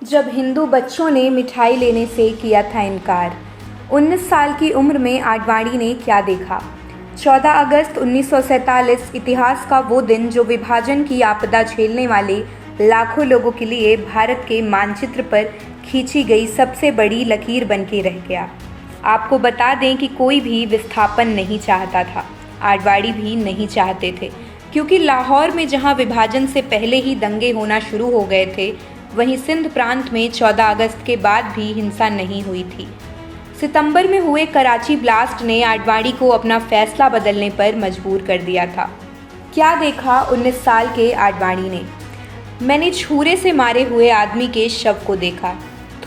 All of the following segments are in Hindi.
जब हिंदू बच्चों ने मिठाई लेने से किया था इनकार। 19 साल की उम्र में आडवाणी ने क्या देखा। 14 अगस्त 1947 इतिहास का वो दिन जो विभाजन की आपदा झेलने वाले लाखों लोगों के लिए भारत के मानचित्र पर खींची गई सबसे बड़ी लकीर बन के रह गया। आपको बता दें कि कोई भी विस्थापन नहीं चाहता था, आडवाणी भी नहीं चाहते थे, क्योंकि लाहौर में जहां विभाजन से पहले ही दंगे होना शुरू हो गए थे, वहीं सिंध प्रांत में 14 अगस्त के बाद भी हिंसा नहीं हुई थी। सितंबर में हुए कराची ब्लास्ट ने आडवाणी को अपना फैसला बदलने पर मजबूर कर दिया था। क्या देखा 19 साल के आडवाणी ने? मैंने छुरे से मारे हुए आदमी के शव को देखा।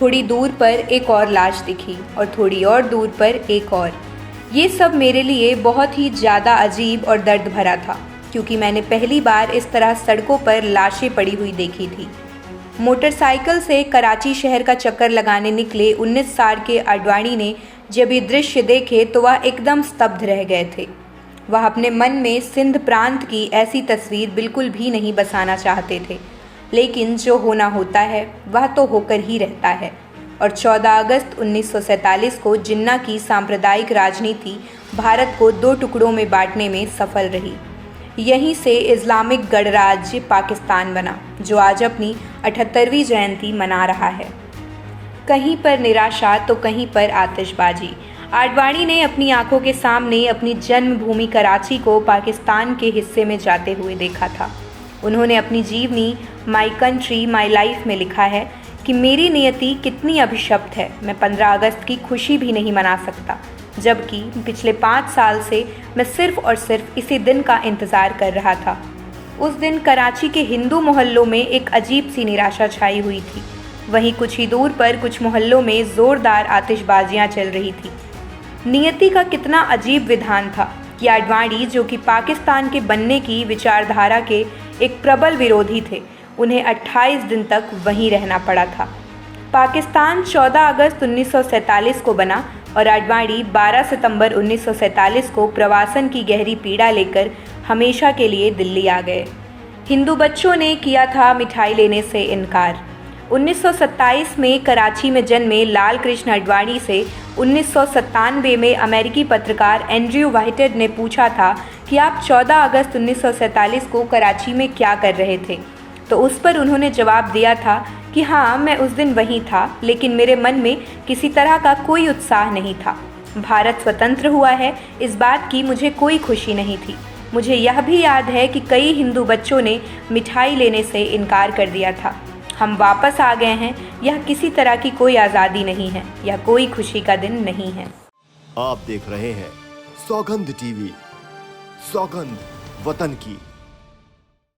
थोड़ी दूर पर एक और लाश दिखी और थोड़ी और दूर पर एक और। ये सब मेरे लिए बहुत ही ज़्यादा अजीब और दर्द भरा था, क्योंकि मैंने पहली बार इस तरह सड़कों पर लाशें पड़ी हुई देखी थी। मोटरसाइकिल से कराची शहर का चक्कर लगाने निकले 19 साल के आडवाणी ने जब ये दृश्य देखे तो वह एकदम स्तब्ध रह गए थे। वह अपने मन में सिंध प्रांत की ऐसी तस्वीर बिल्कुल भी नहीं बसाना चाहते थे, लेकिन जो होना होता है वह तो होकर ही रहता है। और 14 अगस्त 1947 को जिन्ना की सांप्रदायिक राजनीति भारत को दो टुकड़ों में बांटने में सफल रही। यहीं से इस्लामिक गणराज्य पाकिस्तान बना, जो आज अपनी 78वीं जयंती मना रहा है। कहीं पर निराशा तो कहीं पर आतिशबाजी। आडवाणी ने अपनी आंखों के सामने अपनी जन्मभूमि कराची को पाकिस्तान के हिस्से में जाते हुए देखा था। उन्होंने अपनी जीवनी माई कंट्री माई लाइफ में लिखा है कि मेरी नियति कितनी अभिशप्त है, मैं 15 अगस्त की खुशी भी नहीं मना सकता, जबकि पिछले 5 साल से मैं सिर्फ और सिर्फ इसी दिन का इंतज़ार कर रहा था। उस दिन कराची के हिंदू मोहल्लों में एक अजीब सी निराशा छाई हुई थी। वहीं कुछ ही दूर पर कुछ मोहल्लों में ज़ोरदार आतिशबाजियां चल रही थी। नियति का कितना अजीब विधान था कि आडवाणी, जो कि पाकिस्तान के बनने की विचारधारा के एक प्रबल विरोधी थे, उन्हें 28 दिन तक वहीं रहना पड़ा था। पाकिस्तान 14 अगस्त 1947 को बना और आडवाणी 12 सितंबर 1947 को प्रवासन की गहरी पीड़ा लेकर हमेशा के लिए दिल्ली आ गए। हिंदू बच्चों ने किया था मिठाई लेने से इनकार। 1927 में कराची में जन्मे लाल कृष्ण आडवाणी से 1997 में अमेरिकी पत्रकार एंड्रयू व्हाइटेड ने पूछा था कि आप 14 अगस्त 1947 को कराची में क्या कर रहे थे, तो उस पर उन्होंने जवाब दिया था कि हाँ, मैं उस दिन वहीं था, लेकिन मेरे मन में किसी तरह का कोई उत्साह नहीं था। भारत स्वतंत्र हुआ है, इस बात की मुझे कोई खुशी नहीं थी। मुझे यह भी याद है कि कई हिंदू बच्चों ने मिठाई लेने से इनकार कर दिया था। हम वापस आ गए हैं, यह किसी तरह की कोई आज़ादी नहीं है, यह कोई खुशी का दिन नहीं है। आप देख रहे हैं सौगंध टीवी, सौगंध वतन की।